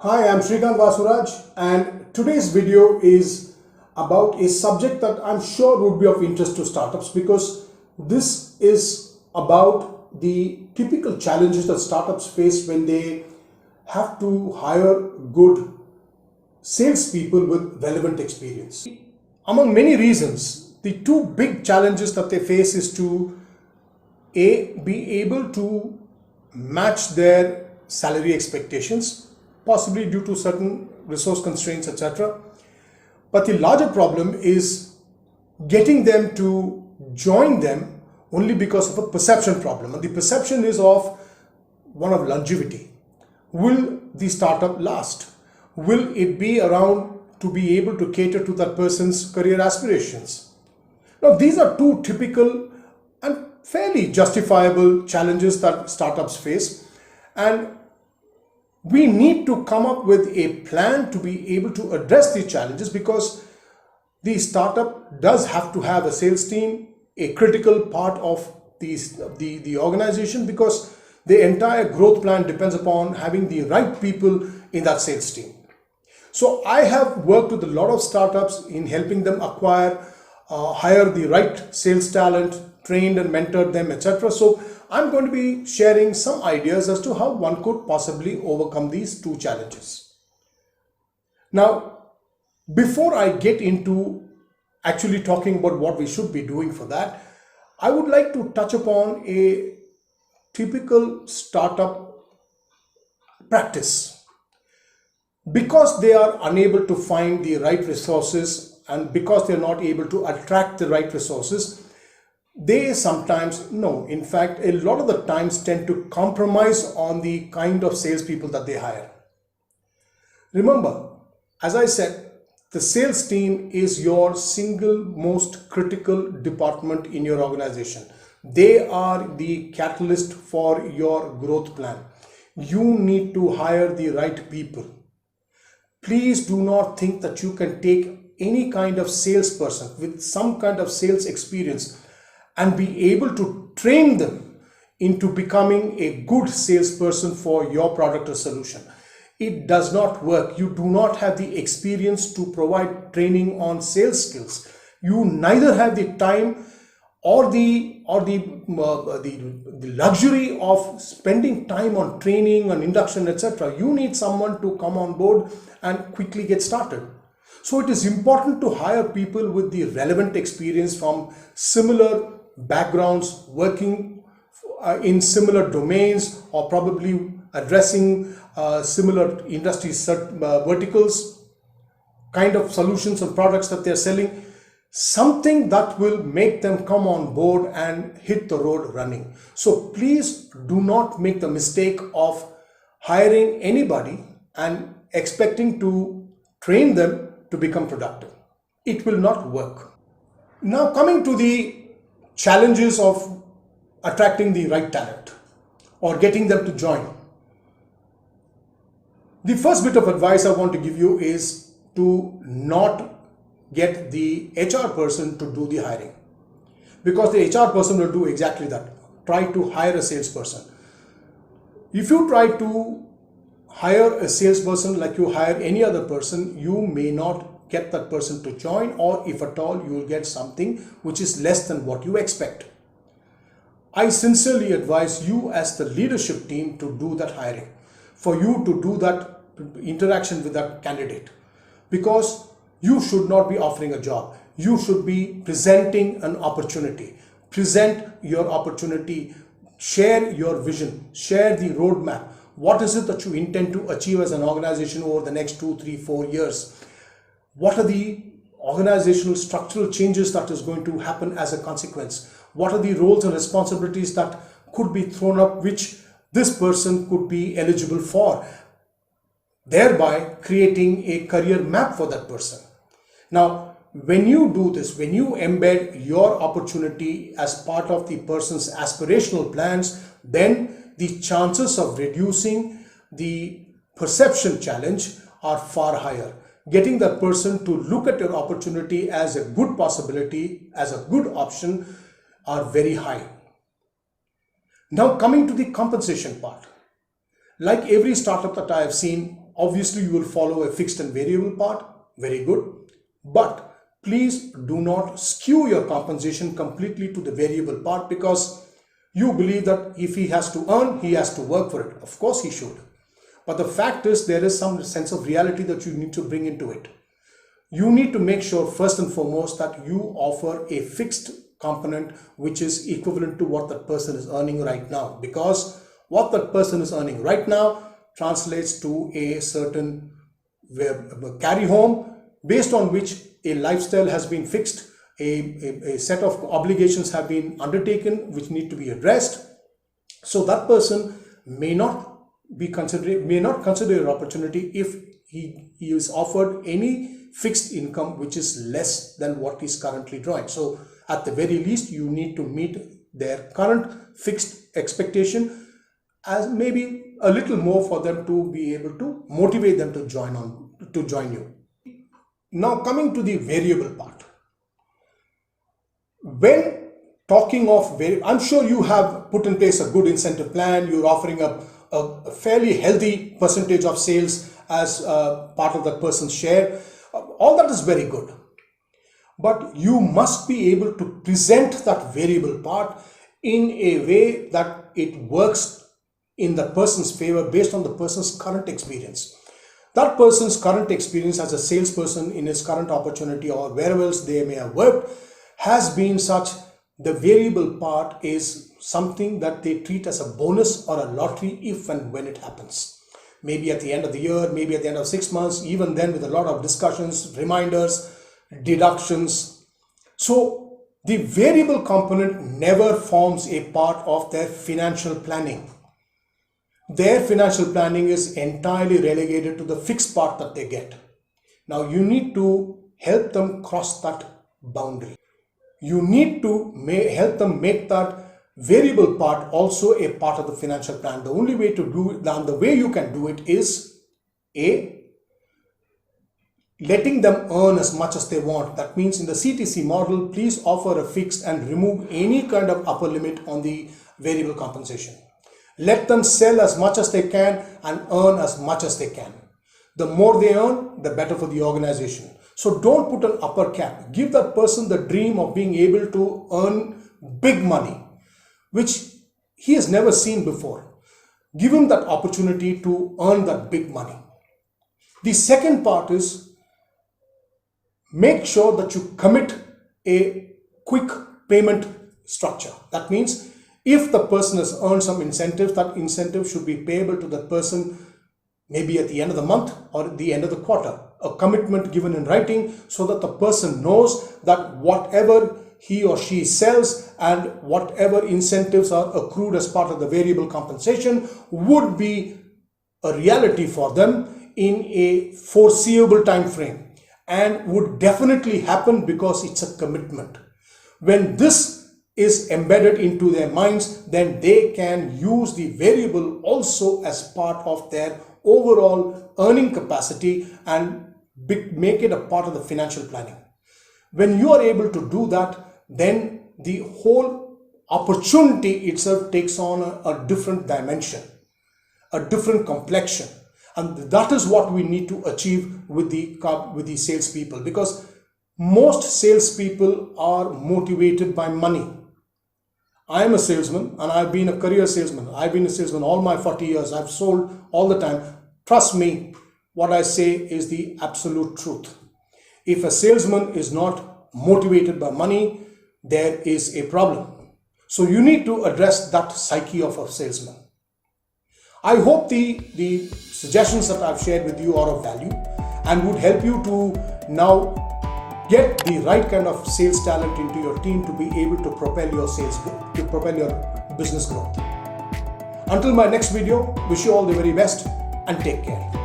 Hi, I'm Srikanth Vasuraj, and today's video is about a subject that I'm sure would be of interest to startups, because this is about the typical challenges that startups face when they have to hire good salespeople with relevant experience. Among many reasons, the two big challenges that they face is to be able to match their salary expectations, possibly due to certain resource constraints, etc. But the larger problem is getting them to join them only because of a perception problem. And the perception is of one of longevity. Will the startup last? Will it be around to be able to cater to that person's career aspirations? Now, these are two typical and fairly justifiable challenges that startups face, and we need to come up with a plan to be able to address these challenges, because the startup does have to have a sales team, a critical part of the organization, because the entire growth plan depends upon having the right people in that sales team. So I have worked with a lot of startups in helping them acquire, hire the right sales talent, trained and mentored them, etc. So I'm going to be sharing some ideas as to how one could possibly overcome these two challenges. Now, before I get into actually talking about what we should be doing for that, I would like to touch upon a typical startup practice. Because they are unable to find the right resources, and because they're not able to attract the right resources, they sometimes, no, in fact, a lot of the times tend to compromise on the kind of salespeople that they hire. Remember, as I said, the sales team is your single most critical department in your organization. They are the catalyst for your growth plan. You need to hire the right people. Please do not think that you can take any kind of salesperson with some kind of sales experience and be able to train them into becoming a good salesperson for your product or solution. It does not work. You do not have the experience to provide training on sales skills. You neither have the time or the luxury of spending time on training and induction, etc. You need someone to come on board and quickly get started. So it is important to hire people with the relevant experience from similar backgrounds, working in similar domains, or probably addressing similar industry verticals, kind of solutions and products that they're selling, something that will make them come on board and hit the road running. So please do not make the mistake of hiring anybody and expecting to train them to become productive. It will not work. Now, coming to the challenges of attracting the right talent or getting them to join. The first bit of advice I want to give you is to not get the HR person to do the hiring, because the HR person will do exactly that. Try to hire a salesperson. If you try to hire a salesperson like you hire any other person, you may not get that person to join, or if at all, you will get something which is less than what you expect. I sincerely advise you as the leadership team to do that hiring, for you to do that interaction with that candidate, because you should not be offering a job. You should be presenting an opportunity. Present your opportunity, share your vision, share the roadmap. What is it that you intend to achieve as an organization over the next 2, 3, 4 years? What are the organizational structural changes that is going to happen as a consequence? What are the roles and responsibilities that could be thrown up which this person could be eligible for, thereby creating a career map for that person? Now, when you do this, when you embed your opportunity as part of the person's aspirational plans, then the chances of reducing the perception challenge are far higher. Getting that person to look at your opportunity as a good possibility, as a good option, are very high. Now, coming to the compensation part. Like every startup that I have seen, obviously you will follow a fixed and variable part. Very good. But please do not skew your compensation completely to the variable part, because you believe that if he has to earn, he has to work for it. Of course he should. But the fact is, there is some sense of reality that you need to bring into it. You need to make sure first and foremost that you offer a fixed component which is equivalent to what that person is earning right now, because what that person is earning right now translates to a certain carry home based on which a lifestyle has been fixed, a set of obligations have been undertaken which need to be addressed. So that person may not consider an opportunity if he is offered any fixed income which is less than what he's currently drawing. So at the very least, you need to meet their current fixed expectation as maybe a little more for them to be able to motivate them to join you. Now coming to the variable part. When talking of I'm sure you have put in place a good incentive plan. You're offering a fairly healthy percentage of sales as part of that person's share. All that is very good. But you must be able to present that variable part in a way that it works in the person's favor based on the person's current experience. That person's current experience as a salesperson in his current opportunity or wherever else they may have worked has been such the variable part is something that they treat as a bonus or a lottery if and when it happens. Maybe at the end of the year, maybe at the end of 6 months, even then with a lot of discussions, reminders, deductions. So the variable component never forms a part of their financial planning. Their financial planning is entirely relegated to the fixed part that they get. Now you need to help them cross that boundary. You need to help them make that variable part also a part of the financial plan. The only way to do it, and the way you can do it is letting them earn as much as they want. That means in the CTC model, please offer a fixed and remove any kind of upper limit on the variable compensation. Let them sell as much as they can and earn as much as they can. The more they earn, the better for the organization. So don't put an upper cap. Give that person the dream of being able to earn big money, which he has never seen before. Give him that opportunity to earn that big money. The second part is make sure that you commit a quick payment structure. That means if the person has earned some incentive, that incentive should be payable to that person maybe at the end of the month or at the end of the quarter. A commitment given in writing so that the person knows that whatever he or she sells and whatever incentives are accrued as part of the variable compensation would be a reality for them in a foreseeable time frame and would definitely happen because it's a commitment. When this is embedded into their minds, then they can use the variable also as part of their overall earning capacity and make it a part of the financial planning. When you are able to do that, then the whole opportunity itself takes on a different dimension, a different complexion. And that is what we need to achieve with the salespeople, because most salespeople are motivated by money. I am a salesman and I've been a career salesman. I've been a salesman all my 40 years. I've sold all the time. Trust me, what I say is the absolute truth. If a salesman is not motivated by money, there is a problem. So you need to address that psyche of a salesman. I hope the suggestions that I've shared with you are of value and would help you to now get the right kind of sales talent into your team to be able to propel your sales growth, to propel your business growth. Until my next video, wish you all the very best and take care.